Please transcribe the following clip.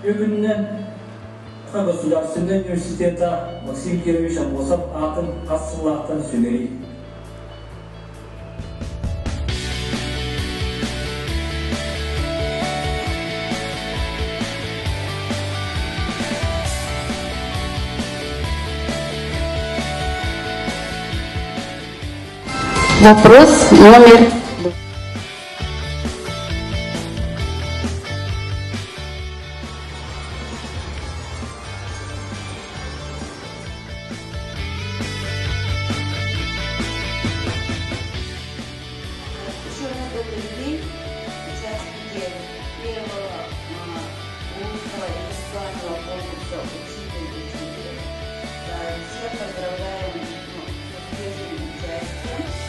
Бүгіннен Государственный университета Максим Кирович Амосов атын қассылақтан сөйлейді. Вопрос номер. Еще раз добрый день, участники первого устного и бесплатного конкурса «Учитель учитель». Всех поздравляем с успешным участием.